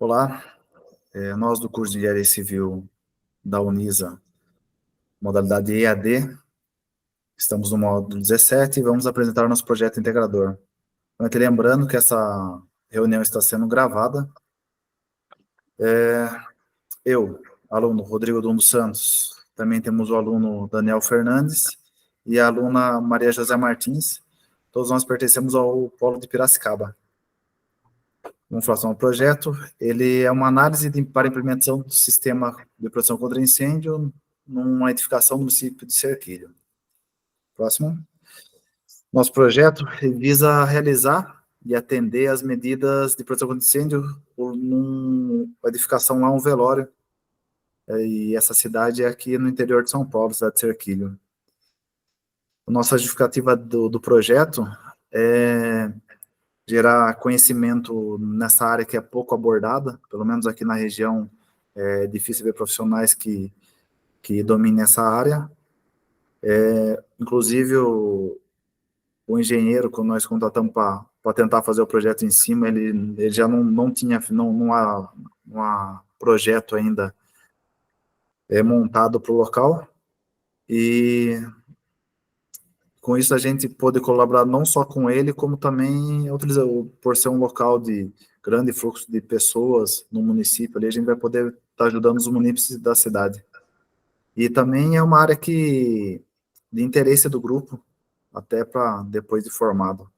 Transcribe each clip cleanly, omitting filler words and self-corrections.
Olá, nós do curso de Engenharia Civil da Unisa, modalidade EAD, estamos no módulo 17 e vamos apresentar o nosso projeto integrador. Lembrando que essa reunião está sendo gravada. Eu, aluno Rodrigo Dundo Santos, também temos o aluno Daniel Fernandes e a aluna Maria José Martins. Todos nós pertencemos ao Polo de Piracicaba. Vamos falar sobre o projeto. Ele é uma análise para implementação do sistema de proteção contra incêndio numa edificação do município de Cerquilho. Próximo. Nosso projeto visa realizar e atender as medidas de proteção contra incêndio numa edificação lá, um velório. E essa cidade é aqui no interior de São Paulo, cidade de Cerquilho. A nossa justificativa do projeto é gerar conhecimento nessa área que é pouco abordada, pelo menos aqui na região é difícil ver profissionais que dominem essa área. Inclusive, o engenheiro, quando nós contratamos para tentar fazer o projeto em cima, ele já não tinha, não há projeto ainda montado para o local, e com isso a gente pôde colaborar não só com ele, como também por ser um local de grande fluxo de pessoas no município, ali a gente vai poder estar ajudando os munícipes da cidade. E também é uma área de interesse do grupo, até para depois de formado.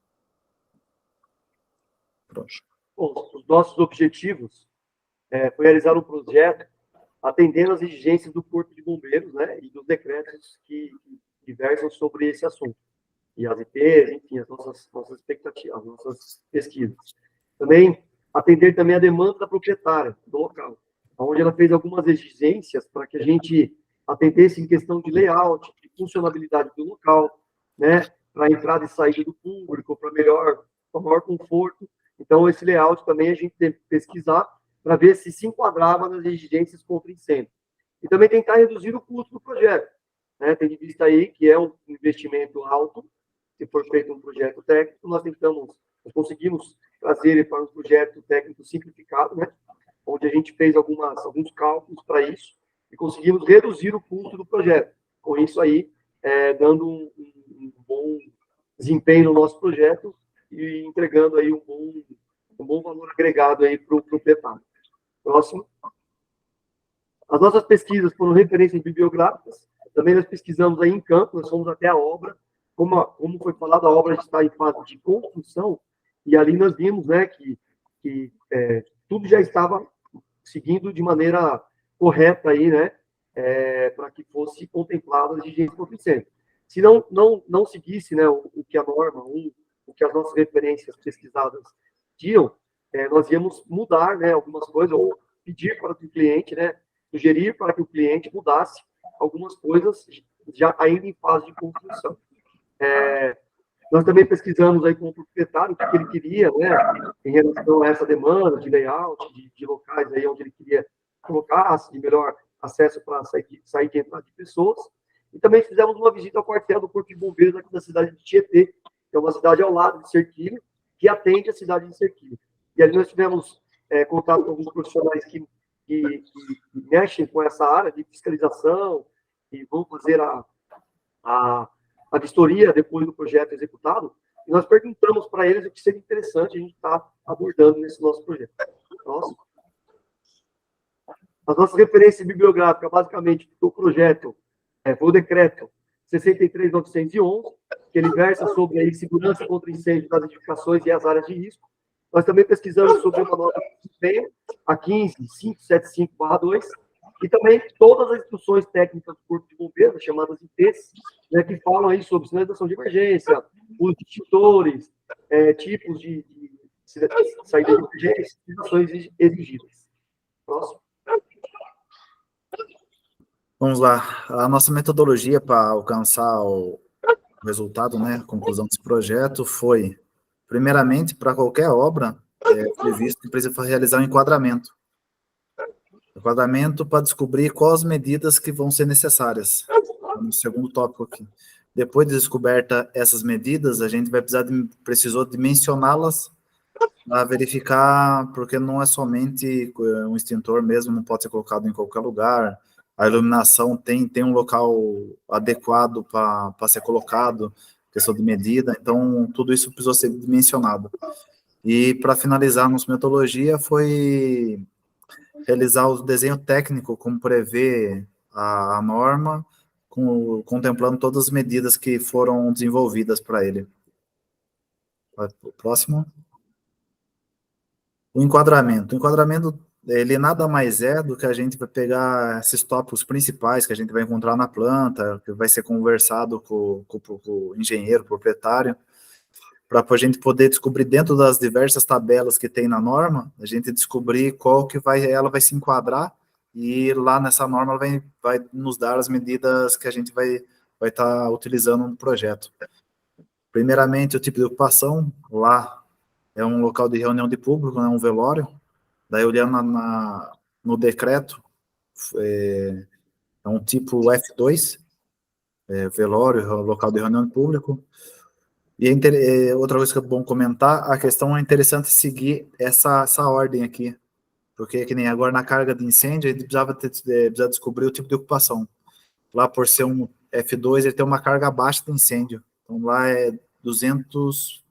Pronto. Bom, os nossos objetivos foi realizar um projeto atendendo às exigências do Corpo de Bombeiros, né, e dos decretos que versam sobre esse assunto. E as IPs, enfim, as nossas expectativas, as nossas pesquisas. Também atender também a demanda da proprietária do local, onde ela fez algumas exigências para que a gente atendesse em questão de layout, de funcionalidade do local, né, para entrada e saída do público, para maior conforto. Então, esse layout também a gente tem que pesquisar para ver se enquadrava nas exigências contra incêndio. E também tentar reduzir o custo do projeto, né? Tem de vista aí que é um investimento alto, se for feito um projeto técnico, nós conseguimos trazer ele para um projeto técnico simplificado, né? Onde a gente fez alguns cálculos para isso e conseguimos reduzir o custo do projeto. Com isso aí, dando um bom desempenho no nosso projeto e entregando aí um bom valor agregado aí para o proprietário. Próximo. As nossas pesquisas foram referências bibliográficas, também nós pesquisamos aí em campo, nós fomos até a obra, como foi falado, a obra está em fase de construção, e ali nós vimos, né, que tudo já estava seguindo de maneira correta aí, né, para que fosse contemplado as exigências contra incêndio. Se não seguisse, né, o que a norma, o que as nossas referências pesquisadas diziam, nós íamos mudar, né, algumas coisas, ou pedir para que o cliente, né, sugerir para que o cliente mudasse algumas coisas já ainda em fase de construção. Nós também pesquisamos aí com o proprietário o que ele queria, né, em relação a essa demanda de layout, de locais aí onde ele queria colocar de melhor acesso para sair e entrar de pessoas. E também fizemos uma visita ao quartel do Corpo de Bombeiros aqui da cidade de Tietê, que é uma cidade ao lado de Cerquilho, que atende a cidade de Cerquilho. E ali nós tivemos contato com alguns profissionais que mexem com essa área de fiscalização e vão fazer a vistoria depois do projeto executado, e nós perguntamos para eles o que seria interessante a gente estar abordando nesse nosso projeto. Nossa. As nossas referências bibliográficas, basicamente, do projeto, foi o decreto 63.911, que ele versa sobre a segurança contra incêndio das edificações e as áreas de risco. Nós também pesquisamos sobre uma nota de desempenho, a 15575/2, e também todas as instruções técnicas do Corpo de Bombeiros, chamadas IPs, né, que falam aí sobre sinalização de emergência, os extintores, tipos de saída de emergência e ações exigíveis. Próximo. Vamos lá. A nossa metodologia para alcançar o resultado, né, a conclusão desse projeto foi, primeiramente, para qualquer obra, previsto que precisa realizar um enquadramento. Enquadramento para descobrir quais medidas que vão ser necessárias. No segundo tópico aqui. Depois de descoberta essas medidas, a gente vai precisou dimensioná-las para verificar, porque não é somente um extintor mesmo, não pode ser colocado em qualquer lugar. A iluminação tem um local adequado para ser colocado, questão de medida, então tudo isso precisou ser dimensionado. E para finalizar a nossa metodologia foi realizar o desenho técnico, como prevê a norma, contemplando todas as medidas que foram desenvolvidas para ele. Vai pro próximo. O enquadramento. O enquadramento, ele nada mais é do que a gente vai pegar esses tópicos principais que a gente vai encontrar na planta, que vai ser conversado com o engenheiro, proprietário, para a gente poder descobrir dentro das diversas tabelas que tem na norma, a gente descobrir qual que ela vai se enquadrar, e lá nessa norma ela vai nos dar as medidas que a gente vai estar utilizando no projeto. Primeiramente, o tipo de ocupação, lá é um local de reunião de público, é um velório. Daí, olhando no decreto, é um tipo F2, velório, local de reunião de público. E outra coisa que é bom comentar, a questão é interessante seguir essa ordem aqui, porque que nem agora na carga de incêndio, a gente precisava descobrir o tipo de ocupação. Lá, por ser um F2, ele tem uma carga baixa de incêndio. Então, lá é 200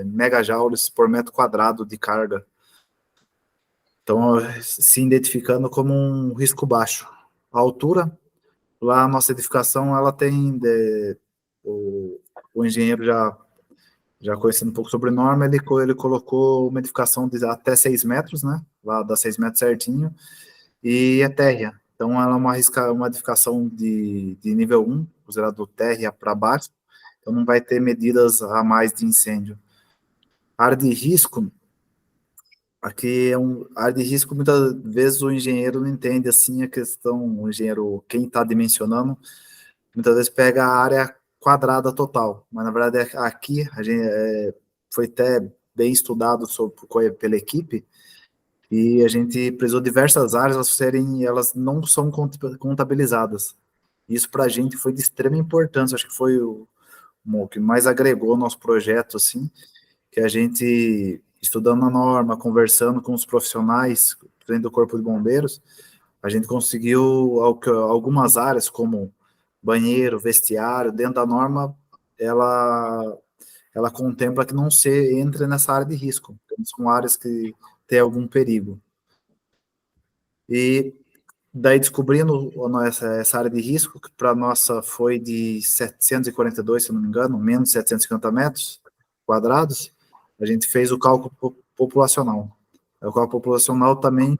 megajoules por metro quadrado de carga. Então, se identificando como um risco baixo. A altura, lá a nossa edificação, ela tem, o engenheiro já conhecendo um pouco sobre norma, ele colocou uma edificação de até 6 metros, né? Lá dá 6 metros certinho, e é térrea. Então, ela é uma edificação de nível 1, considerado térrea para baixo, então não vai ter medidas a mais de incêndio. Área de risco, aqui é área de risco, muitas vezes o engenheiro não entende assim a questão, o engenheiro, quem está dimensionando, muitas vezes pega a área quadrada total, mas na verdade aqui a gente foi até bem estudado pela equipe, e a gente precisou diversas áreas, elas não são contabilizadas. Isso para a gente foi de extrema importância, acho que foi o que mais agregou ao nosso projeto, assim, que a gente, estudando a norma, conversando com os profissionais dentro do Corpo de Bombeiros, a gente conseguiu algumas áreas, como banheiro, vestiário, dentro da norma, ela contempla que não se entre nessa área de risco. Então, são áreas que têm algum perigo. E daí, descobrindo essa área de risco, que para nossa foi de 742, se eu não me engano, menos 750 metros quadrados, a gente fez o cálculo populacional. O cálculo populacional também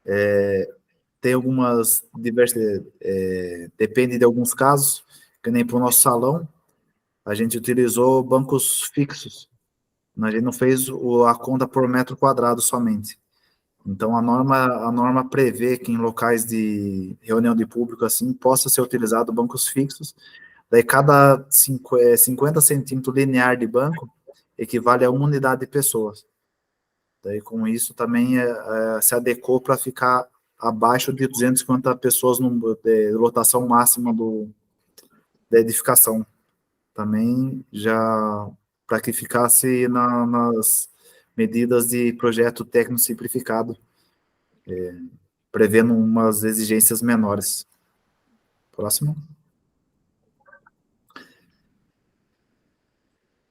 é tem algumas diversas, depende de alguns casos, que nem para o nosso salão, a gente utilizou bancos fixos. A gente não fez a conta por metro quadrado somente. Então, a norma prevê que em locais de reunião de público, assim, possa ser utilizado bancos fixos. Daí, cada 50 centímetros linear de banco equivale a uma unidade de pessoas. Daí, com isso, também se adequou para ficar abaixo de 250 pessoas de lotação máxima da edificação. Também já para que ficasse nas medidas de projeto técnico simplificado, prevendo umas exigências menores. Próximo.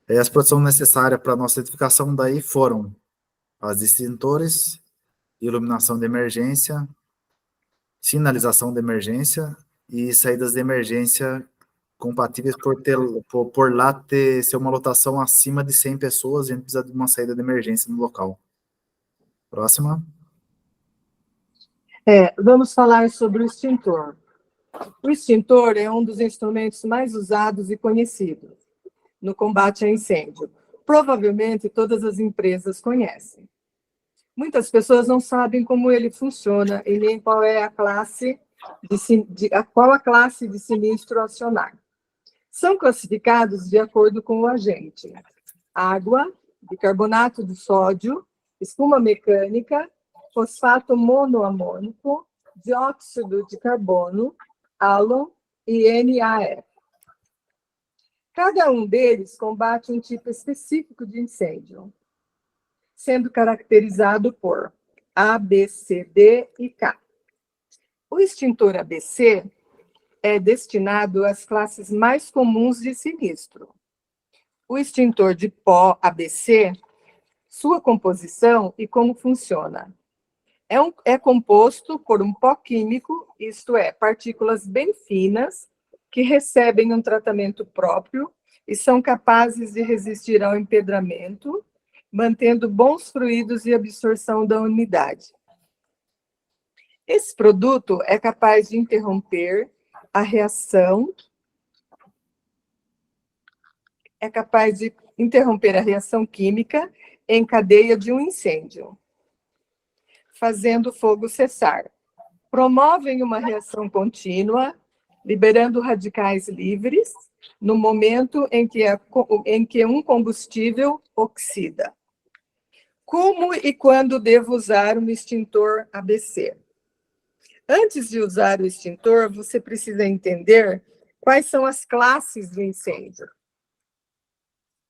As produções necessárias para a nossa edificação daí foram as extintores, iluminação de emergência, sinalização de emergência e saídas de emergência compatíveis por lá ser uma lotação acima de 100 pessoas, a gente precisa de uma saída de emergência no local. Próxima. Vamos falar sobre o extintor. O extintor é um dos instrumentos mais usados e conhecidos no combate a incêndio. Provavelmente todas as empresas conhecem. Muitas pessoas não sabem como ele funciona e nem qual é a classe qual a classe de sinistro a acionar. São classificados de acordo com o agente: água, bicarbonato de sódio, espuma mecânica, fosfato monoamônico, dióxido de carbono, álon e NAF. Cada um deles combate um tipo específico de incêndio, sendo caracterizado por A, B, C, D e K. O extintor ABC é destinado às classes mais comuns de sinistro. O extintor de pó ABC, sua composição e como funciona. É composto por um pó químico, isto é, partículas bem finas, que recebem um tratamento próprio e são capazes de resistir ao empedramento, mantendo bons fluidos e absorção da umidade. Esse produto é capaz de interromper a reação química em cadeia de um incêndio, fazendo o fogo cessar. Promovem uma reação contínua, liberando radicais livres no momento em que um combustível oxida. Como e quando devo usar um extintor ABC? Antes de usar o extintor, você precisa entender quais são as classes do incêndio.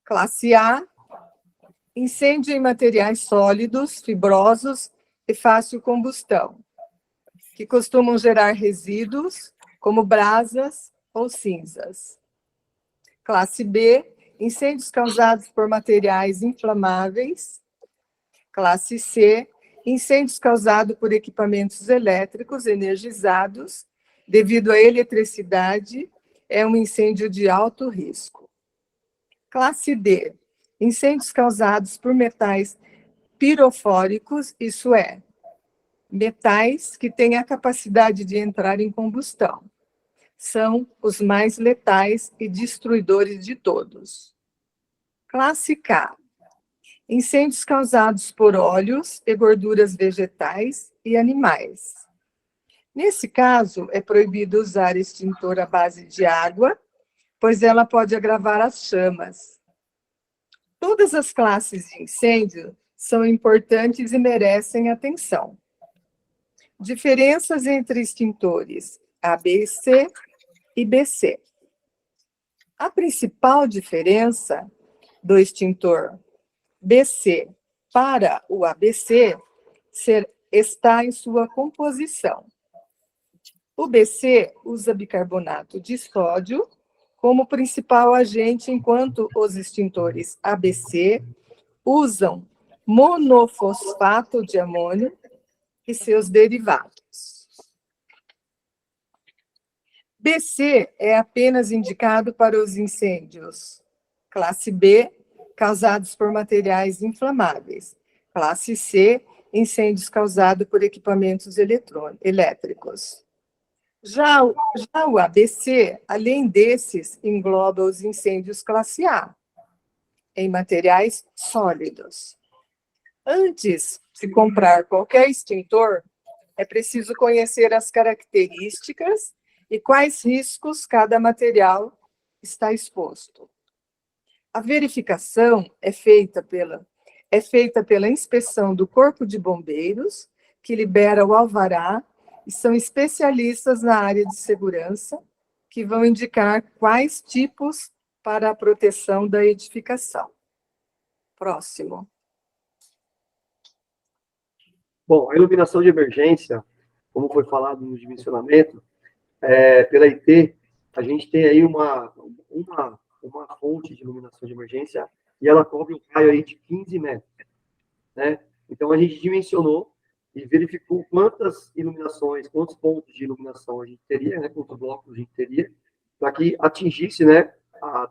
Classe A, incêndio em materiais sólidos, fibrosos e fácil combustão, que costumam gerar resíduos, como brasas ou cinzas. Classe B, incêndios causados por materiais inflamáveis. Classe C, incêndios causados por equipamentos elétricos energizados, devido à eletricidade, é um incêndio de alto risco. Classe D, incêndios causados por metais pirofóricos, isso é, metais que têm a capacidade de entrar em combustão. São os mais letais e destruidores de todos. Classe K, incêndios causados por óleos e gorduras vegetais e animais. Nesse caso, é proibido usar extintor à base de água, pois ela pode agravar as chamas. Todas as classes de incêndio são importantes e merecem atenção. Diferenças entre extintores ABC e BC. A principal diferença do extintor BC para o ABC está em sua composição. O BC usa bicarbonato de sódio como principal agente, enquanto os extintores ABC usam monofosfato de amônio e seus derivados. BC é apenas indicado para os incêndios classe B, causados por materiais inflamáveis. Classe C, incêndios causados por equipamentos elétricos. Já o ABC, além desses, engloba os incêndios classe A, em materiais sólidos. Antes de comprar qualquer extintor, é preciso conhecer as características e quais riscos cada material está exposto. A verificação é feita pela inspeção do Corpo de Bombeiros, que libera o alvará, e são especialistas na área de segurança, que vão indicar quais tipos para a proteção da edificação. Próximo. Bom, a iluminação de emergência, como foi falado no dimensionamento, pela IT, a gente tem aí uma fonte de iluminação de emergência e ela cobre um raio aí de 15 metros, né? Então, a gente dimensionou e verificou quantas iluminações, quantos pontos de iluminação a gente teria, né? Quantos blocos a gente teria, para que atingisse, né,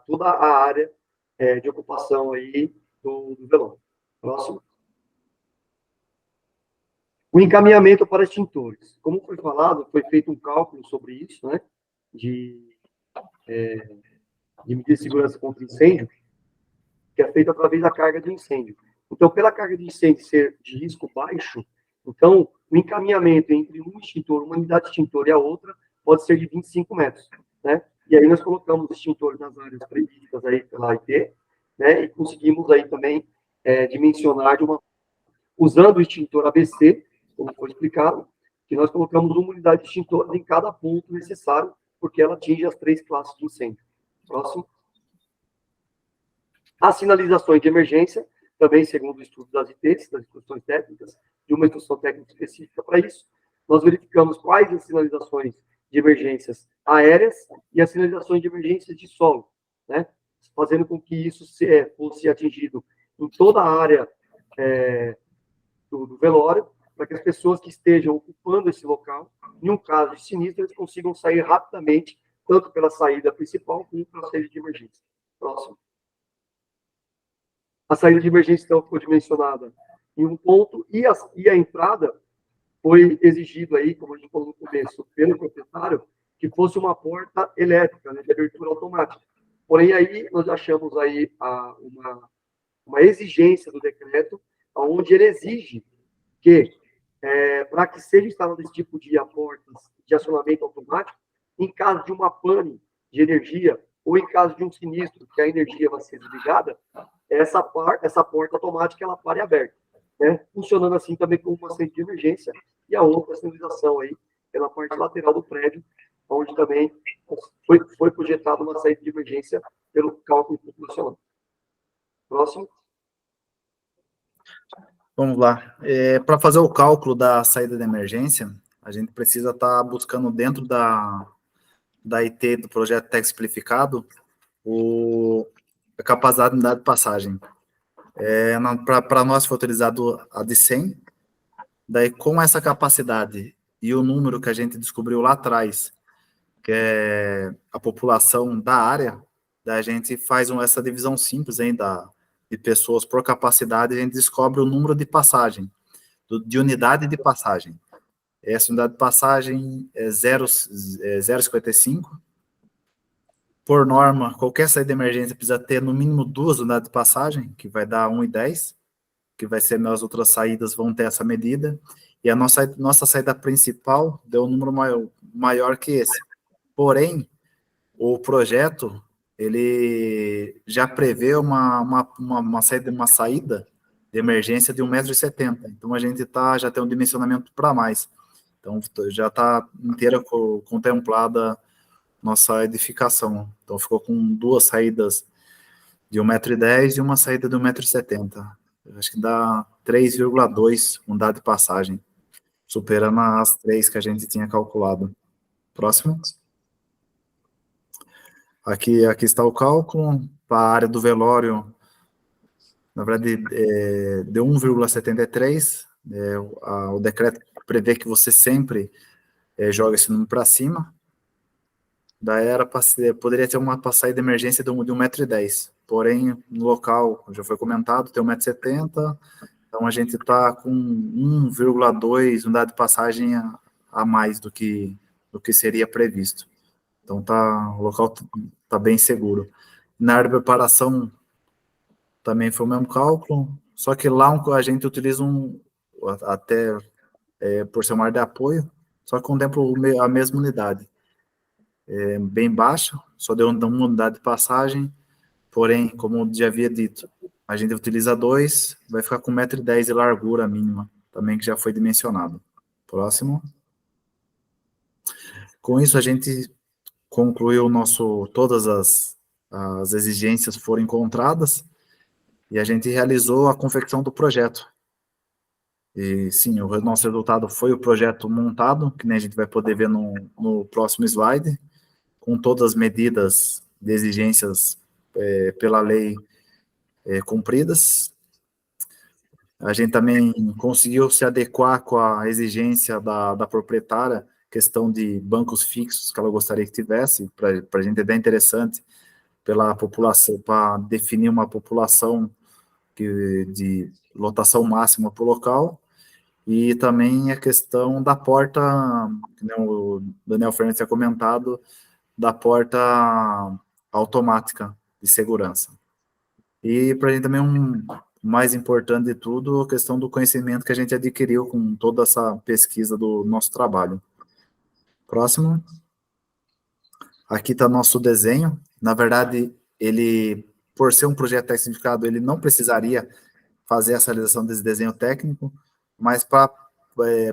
toda a área de ocupação aí do velório. Próximo. O encaminhamento para extintores. Como foi falado, foi feito um cálculo sobre isso, né, de medida de segurança contra incêndio, que é feito através da carga de incêndio. Então, pela carga de incêndio ser de risco baixo, então, o encaminhamento entre um extintor, uma unidade de extintor e a outra, pode ser de 25 metros, né? E aí nós colocamos extintores nas áreas previstas aí pela AIT, né? E conseguimos aí também dimensionar usando o extintor ABC, como foi explicado, que nós colocamos uma unidade de extintor em cada ponto necessário, porque ela atinge as 3 classes de incêndio. Próximo. As sinalizações de emergência, também segundo o estudo das ITs, das instruções técnicas, de uma instrução técnica específica para isso, nós verificamos quais as sinalizações de emergências aéreas e as sinalizações de emergências de solo, né? Fazendo com que isso fosse atingido em toda a área do velório, para que as pessoas que estejam ocupando esse local, em um caso de sinistro, eles consigam sair rapidamente, tanto pela saída principal, como pela saída de emergência. Próximo. A saída de emergência, então, foi dimensionada em um ponto, e a entrada foi exigido aí, como a gente falou no começo, pelo proprietário, que fosse uma porta elétrica, né, de abertura automática. Porém, aí nós achamos aí uma exigência do decreto, onde ele exige que, para que seja instalado esse tipo de portas de acionamento automático, em caso de uma pane de energia, ou em caso de um sinistro, que a energia vai ser desligada, essa porta automática ela pare aberta, né? Funcionando assim também como uma saída de emergência, e a outra sinalização aí pela parte lateral do prédio, onde também foi projetada uma saída de emergência pelo cálculo populacional. Próximo. Vamos lá. Para fazer o cálculo da saída de emergência, a gente precisa estar buscando dentro da IT do projeto TEC simplificado a capacidade de unidade de passagem. Para nós foi utilizado a de 100, daí com essa capacidade e o número que a gente descobriu lá atrás, que é a população da área, daí a gente faz essa divisão simples ainda de pessoas por capacidade, a gente descobre o número de passagem, de unidade de passagem. Essa unidade de passagem é 0,55. Por norma, qualquer saída de emergência precisa ter no mínimo 2 unidades de passagem, que vai dar 1,10, que vai ser as outras saídas vão ter essa medida, e a nossa saída principal deu um número maior que esse. Porém, o projeto, ele já prevê uma saída de emergência de 1,70 m. Então, a gente já tem um dimensionamento para mais. Então, já está inteira contemplada nossa edificação. Então, ficou com 2 saídas de 1,10 m e uma saída de 1,70 m. Acho que dá 3,2 unidade de passagem, superando as 3 que a gente tinha calculado. Próximo. Aqui está o cálculo. Para a área do velório, na verdade, deu 1,73. O decreto prevê que você sempre joga esse número para cima. Daí poderia ter uma saída de emergência de 1,10 m. Porém, no local, já foi comentado, tem 1,70 m. Então, a gente está com 1,2 unidade de passagem a mais do que seria previsto. Então, o local está bem seguro. Na área de preparação, também foi o mesmo cálculo, só que lá a gente utiliza até por ser uma área de apoio, só que contempla a mesma unidade. Bem baixa, só deu uma unidade de passagem, porém, como já havia dito, a gente utiliza 2, vai ficar com 1,10 m de largura mínima, também que já foi dimensionado. Próximo. Com isso, a gente concluiu todas as exigências foram encontradas e a gente realizou a confecção do projeto. E sim, o nosso resultado foi o projeto montado, que nem a gente vai poder ver no próximo slide, com todas as medidas de exigências pela lei cumpridas. A gente também conseguiu se adequar com a exigência da proprietária, questão de bancos fixos que ela gostaria que tivesse, para a gente é bem interessante, pela população, para definir uma população de lotação máxima para o local, e também a questão da porta, que o Daniel Fernandes tinha comentado, da porta automática de segurança. E para a gente também mais importante de tudo, a questão do conhecimento que a gente adquiriu com toda essa pesquisa do nosso trabalho. Próximo. Aqui está nosso desenho. Na verdade, ele, por ser um projeto tecnificado, ele não precisaria fazer essa realização desse desenho técnico, mas para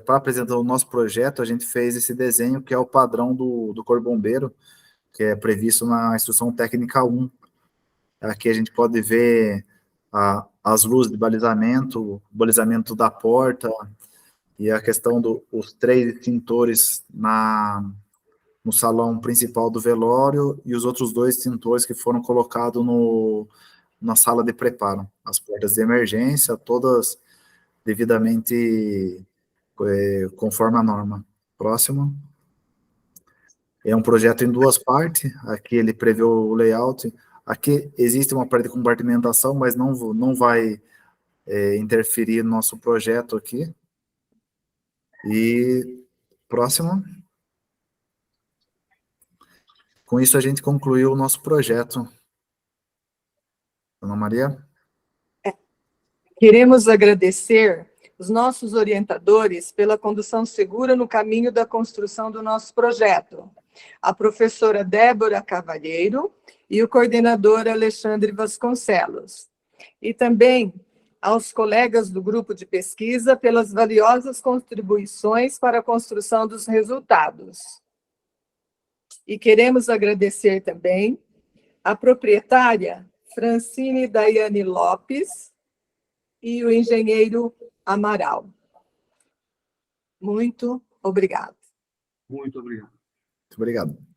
apresentar o nosso projeto, a gente fez esse desenho, que é o padrão do Corpo Bombeiro, que é previsto na Instrução Técnica 1. Aqui a gente pode ver as luzes de balizamento, o balizamento da porta, e a questão dos 3 extintores no salão principal do velório, e os outros 2 extintores que foram colocados na sala de preparo. As portas de emergência, todas devidamente conforme a norma. Próximo. É um projeto em 2 partes. Aqui ele prevê o layout. Aqui existe uma parte de compartimentação, mas não vai interferir no nosso projeto aqui. E próximo. Com isso, a gente concluiu o nosso projeto. Ana Maria? Queremos agradecer os nossos orientadores pela condução segura no caminho da construção do nosso projeto. A professora Débora Cavalheiro e o coordenador Alexandre Vasconcelos. E também aos colegas do grupo de pesquisa pelas valiosas contribuições para a construção dos resultados. E queremos agradecer também a proprietária Francine Daiane Lopes e o engenheiro Amaral. Muito obrigado. Muito obrigado. Muito obrigado.